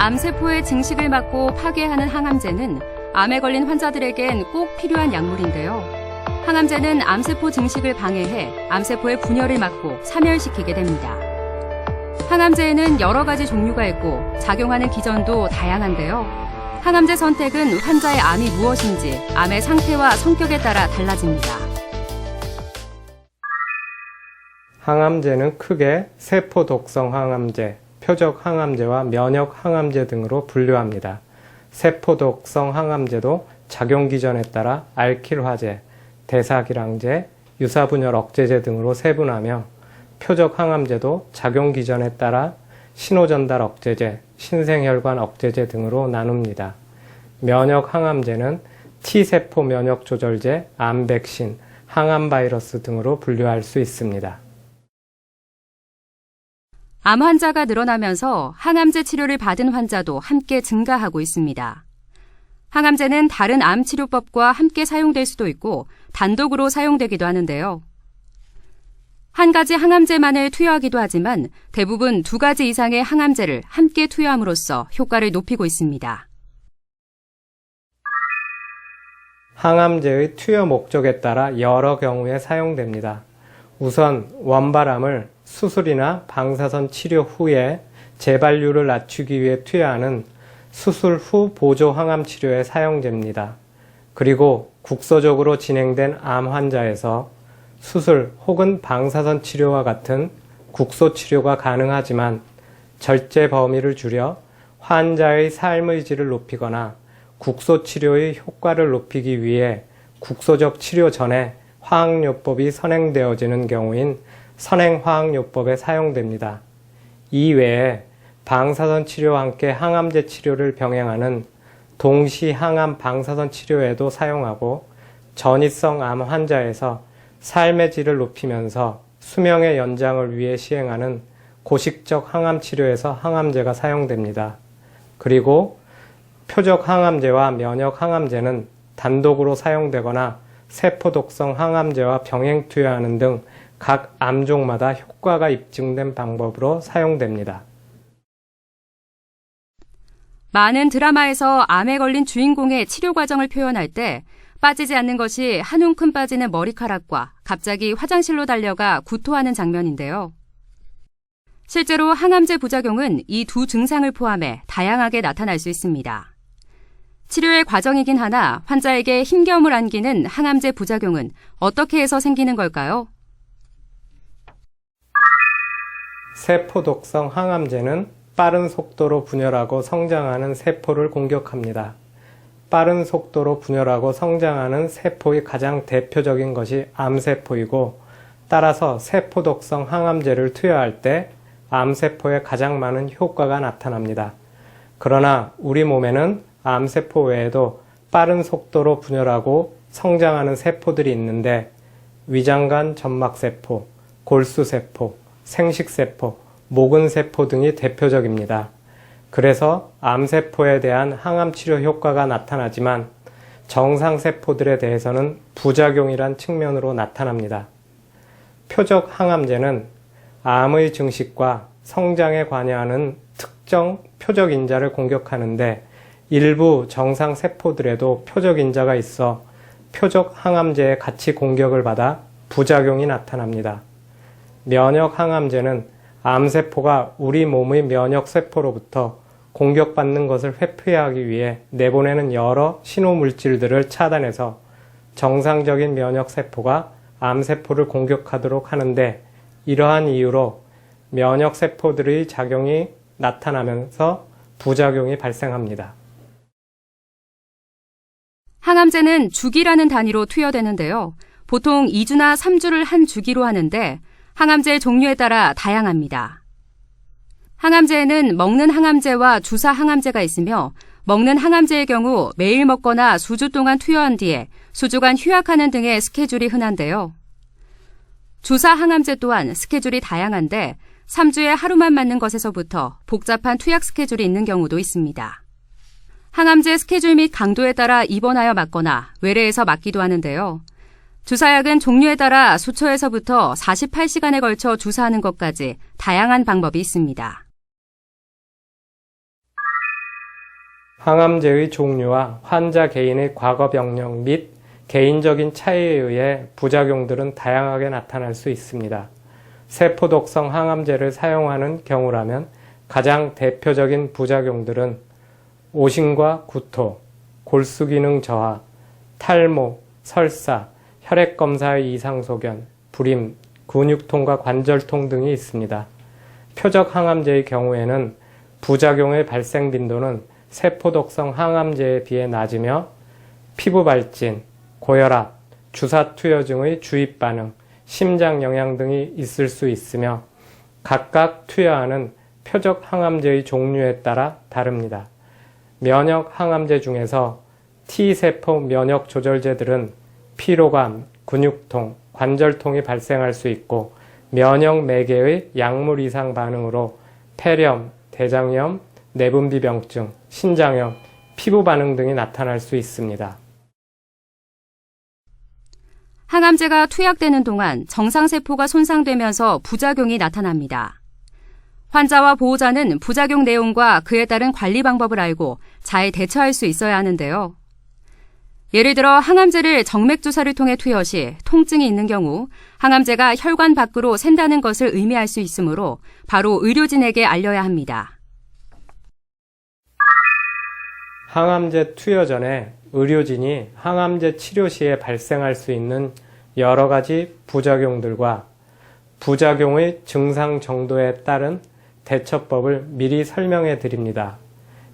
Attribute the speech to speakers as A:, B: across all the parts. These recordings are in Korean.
A: 암세포의 증식을 막고 파괴하는 항암제는 암에 걸린 환자들에겐 꼭 필요한 약물인데요. 항암제는 암세포 증식을 방해해 암세포의 분열을 막고 사멸시키게 됩니다. 항암제에는 여러 가지 종류가 있고 작용하는 기전도 다양한데요. 항암제 선택은 환자의 암이 무엇인지 암의 상태와 성격에 따라 달라집니다.
B: 항암제는 크게 세포 독성 항암제, 표적 항암제와 면역 항암제 등으로 분류합니다. 세포 독성 항암제도 작용 기전에 따라 알킬화제, 대사기량제, 유사분열 억제제 등으로 세분하며 표적 항암제도 작용 기전에 따라 신호전달 억제제, 신생혈관 억제제 등으로 나눕니다. 면역 항암제는 T세포 면역 조절제, 암백신, 항암 바이러스 등으로 분류할 수 있습니다.
A: 암 환자가 늘어나면서 항암제 치료를 받은 환자도 함께 증가하고 있습니다. 항암제는 다른 암 치료법과 함께 사용될 수도 있고 단독으로 사용되기도 하는데요. 한 가지 항암제만을 투여하기도 하지만 대부분 두 가지 이상의 항암제를 함께 투여함으로써 효과를 높이고 있습니다.
B: 항암제의 투여 목적에 따라 여러 경우에 사용됩니다. 우선 원발암을 수술이나 방사선 치료 후에 재발률을 낮추기 위해 투여하는 수술 후 보조 항암 치료에 사용됩니다. 그리고 국소적으로 진행된 암 환자에서 수술 혹은 방사선 치료와 같은 국소 치료가 가능하지만 절제 범위를 줄여 환자의 삶의 질을 높이거나 국소 치료의 효과를 높이기 위해 국소적 치료 전에 화학요법이 선행되어지는 경우인 선행화학요법에 사용됩니다. 이외에 방사선 치료와 함께 항암제 치료를 병행하는 동시 항암 방사선 치료에도 사용하고 전이성 암 환자에서 삶의 질을 높이면서 수명의 연장을 위해 시행하는 고식적 항암 치료에서 항암제가 사용됩니다. 그리고 표적 항암제와 면역 항암제는 단독으로 사용되거나 세포 독성 항암제와 병행 투여하는 등 각 암종마다 효과가 입증된 방법으로 사용됩니다.
A: 많은 드라마에서 암에 걸린 주인공의 치료 과정을 표현할 때 빠지지 않는 것이 한 움큼 빠지는 머리카락과 갑자기 화장실로 달려가 구토하는 장면인데요. 실제로 항암제 부작용은 이 두 증상을 포함해 다양하게 나타날 수 있습니다. 치료의 과정이긴 하나 환자에게 힘겨움을 안기는 항암제 부작용은 어떻게 해서 생기는 걸까요?
B: 세포 독성 항암제는 빠른 속도로 분열하고 성장하는 세포를 공격합니다. 빠른 속도로 분열하고 성장하는 세포의 가장 대표적인 것이 암세포이고 따라서 세포 독성 항암제를 투여할 때 암세포에 가장 많은 효과가 나타납니다. 그러나 우리 몸에는 암세포 외에도 빠른 속도로 분열하고 성장하는 세포들이 있는데 위장관 점막세포, 골수세포, 생식세포, 모근세포 등이 대표적입니다. 그래서 암세포에 대한 항암치료 효과가 나타나지만 정상세포들에 대해서는 부작용이란 측면으로 나타납니다. 표적 항암제는 암의 증식과 성장에 관여하는 특정 표적인자를 공격하는데 일부 정상세포들에도 표적인자가 있어 표적 항암제에 같이 공격을 받아 부작용이 나타납니다. 면역 항암제는 암세포가 우리 몸의 면역세포로부터 공격받는 것을 회피하기 위해 내보내는 여러 신호물질들을 차단해서 정상적인 면역세포가 암세포를 공격하도록 하는데 이러한 이유로 면역세포들의 작용이 나타나면서 부작용이 발생합니다.
A: 항암제는 주기라는 단위로 투여되는데요. 보통 2주나 3주를 한 주기로 하는데 항암제의 종류에 따라 다양합니다. 항암제에는 먹는 항암제와 주사 항암제가 있으며 먹는 항암제의 경우 매일 먹거나 수주 동안 투여한 뒤에 수주간 휴약하는 등의 스케줄이 흔한데요. 주사 항암제 또한 스케줄이 다양한데 3주에 하루만 맞는 것에서부터 복잡한 투약 스케줄이 있는 경우도 있습니다. 항암제 스케줄 및 강도에 따라 입원하여 맞거나 외래에서 맞기도 하는데요. 주사약은 종류에 따라 수초에서부터 48시간에 걸쳐 주사하는 것까지 다양한 방법이 있습니다.
B: 항암제의 종류와 환자 개인의 과거 병력 및 개인적인 차이에 의해 부작용들은 다양하게 나타날 수 있습니다. 세포독성 항암제를 사용하는 경우라면 가장 대표적인 부작용들은 오심과 구토, 골수기능 저하, 탈모, 설사, 혈액검사의 이상소견, 불임, 근육통과 관절통 등이 있습니다. 표적 항암제의 경우에는 부작용의 발생 빈도는 세포독성 항암제에 비해 낮으며 피부 발진, 고혈압, 주사 투여증의 주입 반응, 심장 영향 등이 있을 수 있으며 각각 투여하는 표적 항암제의 종류에 따라 다릅니다. 면역 항암제 중에서 T세포 면역 조절제들은 피로감, 근육통, 관절통이 발생할 수 있고 면역 매개의 약물 이상 반응으로 폐렴, 대장염, 내분비병증, 신장염, 피부 반응 등이 나타날 수 있습니다.
A: 항암제가 투약되는 동안 정상세포가 손상되면서 부작용이 나타납니다. 환자와 보호자는 부작용 내용과 그에 따른 관리 방법을 알고 잘 대처할 수 있어야 하는데요. 예를 들어 항암제를 정맥주사를 통해 투여 시 통증이 있는 경우 항암제가 혈관 밖으로 샌다는 것을 의미할 수 있으므로 바로 의료진에게 알려야 합니다.
B: 항암제 투여 전에 의료진이 항암제 치료 시에 발생할 수 있는 여러 가지 부작용들과 부작용의 증상 정도에 따른 대처법을 미리 설명해 드립니다.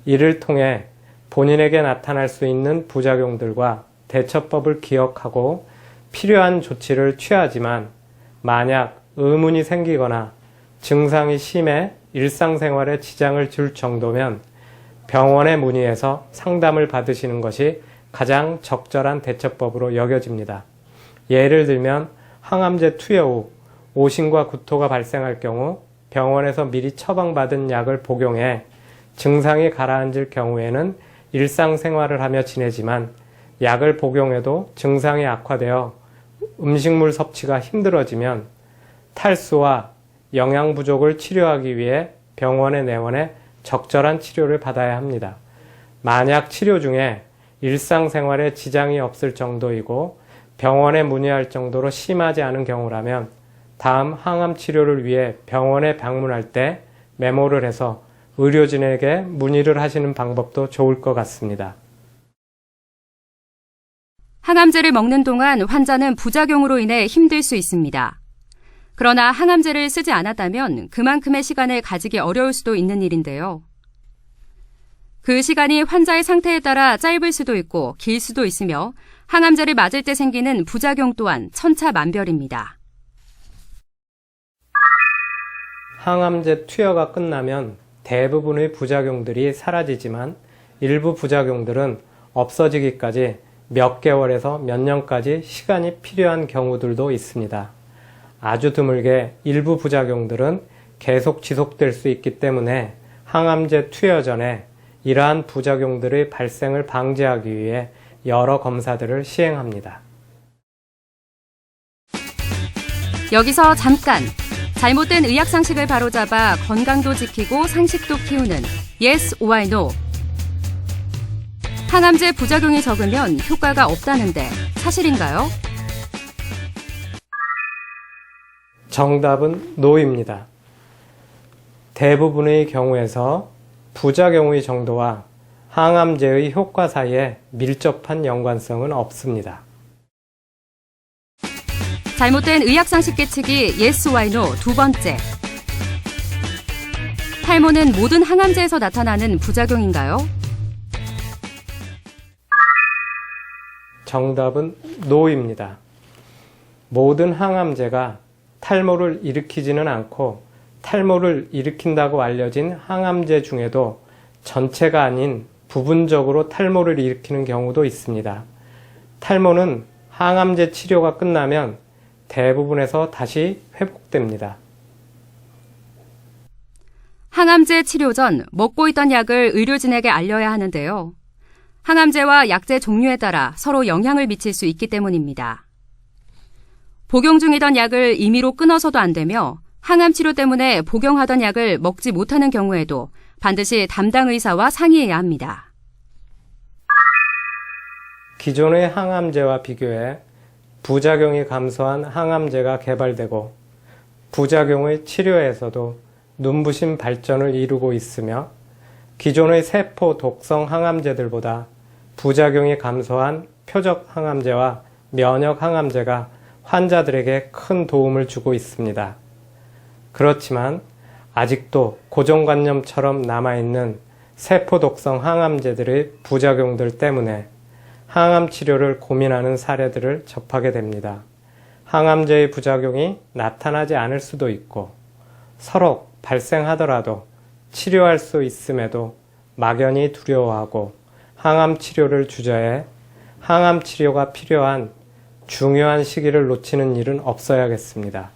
B: 이를 통해 본인에게 나타날 수 있는 부작용들과 대처법을 기억하고 필요한 조치를 취하지만 만약 의문이 생기거나 증상이 심해 일상생활에 지장을 줄 정도면 병원에 문의해서 상담을 받으시는 것이 가장 적절한 대처법으로 여겨집니다. 예를 들면 항암제 투여 후 오심과 구토가 발생할 경우 병원에서 미리 처방받은 약을 복용해 증상이 가라앉을 경우에는 일상생활을 하며 지내지만 약을 복용해도 증상이 악화되어 음식물 섭취가 힘들어지면 탈수와 영양 부족을 치료하기 위해 병원에 내원해 적절한 치료를 받아야 합니다. 만약 치료 중에 일상생활에 지장이 없을 정도이고 병원에 문의할 정도로 심하지 않은 경우라면 다음 항암 치료를 위해 병원에 방문할 때 메모를 해서 의료진에게 문의를 하시는 방법도 좋을 것 같습니다.
A: 항암제를 먹는 동안 환자는 부작용으로 인해 힘들 수 있습니다. 그러나 항암제를 쓰지 않았다면 그만큼의 시간을 가지기 어려울 수도 있는 일인데요. 그 시간이 환자의 상태에 따라 짧을 수도 있고 길 수도 있으며 항암제를 맞을 때 생기는 부작용 또한 천차만별입니다.
B: 항암제 투여가 끝나면 대부분의 부작용들이 사라지지만 일부 부작용들은 없어지기까지 몇 개월에서 몇 년까지 시간이 필요한 경우들도 있습니다. 아주 드물게 일부 부작용들은 계속 지속될 수 있기 때문에 항암제 투여 전에 이러한 부작용들의 발생을 방지하기 위해 여러 검사들을 시행합니다.
A: 여기서 잠깐! 잘못된 의학상식을 바로잡아 건강도 지키고 상식도 키우는 Yes or No. 항암제 부작용이 적으면 효과가 없다는데 사실인가요?
B: 정답은 NO입니다. 대부분의 경우에서 부작용의 정도와 항암제의 효과 사이에 밀접한 연관성은 없습니다.
A: 잘못된 의학상식 깨치기 Yes or No 두 번째. 탈모는 모든 항암제에서 나타나는 부작용인가요?
B: 정답은 NO입니다. 모든 항암제가 탈모를 일으키지는 않고 탈모를 일으킨다고 알려진 항암제 중에도 전체가 아닌 부분적으로 탈모를 일으키는 경우도 있습니다. 탈모는 항암제 치료가 끝나면 대부분에서 다시 회복됩니다.
A: 항암제 치료 전 먹고 있던 약을 의료진에게 알려야 하는데요. 항암제와 약제 종류에 따라 서로 영향을 미칠 수 있기 때문입니다. 복용 중이던 약을 임의로 끊어서도 안 되며 항암 치료 때문에 복용하던 약을 먹지 못하는 경우에도 반드시 담당 의사와 상의해야 합니다.
B: 기존의 항암제와 비교해 부작용이 감소한 항암제가 개발되고 부작용의 치료에서도 눈부신 발전을 이루고 있으며 기존의 세포 독성 항암제들보다 부작용이 감소한 표적 항암제와 면역 항암제가 환자들에게 큰 도움을 주고 있습니다. 그렇지만 아직도 고정관념처럼 남아있는 세포 독성 항암제들의 부작용들 때문에 항암 치료를 고민하는 사례들을 접하게 됩니다. 항암제의 부작용이 나타나지 않을 수도 있고 서로 발생하더라도 치료할 수 있음에도 막연히 두려워하고 항암 치료를 주저해 항암 치료가 필요한 중요한 시기를 놓치는 일은 없어야겠습니다.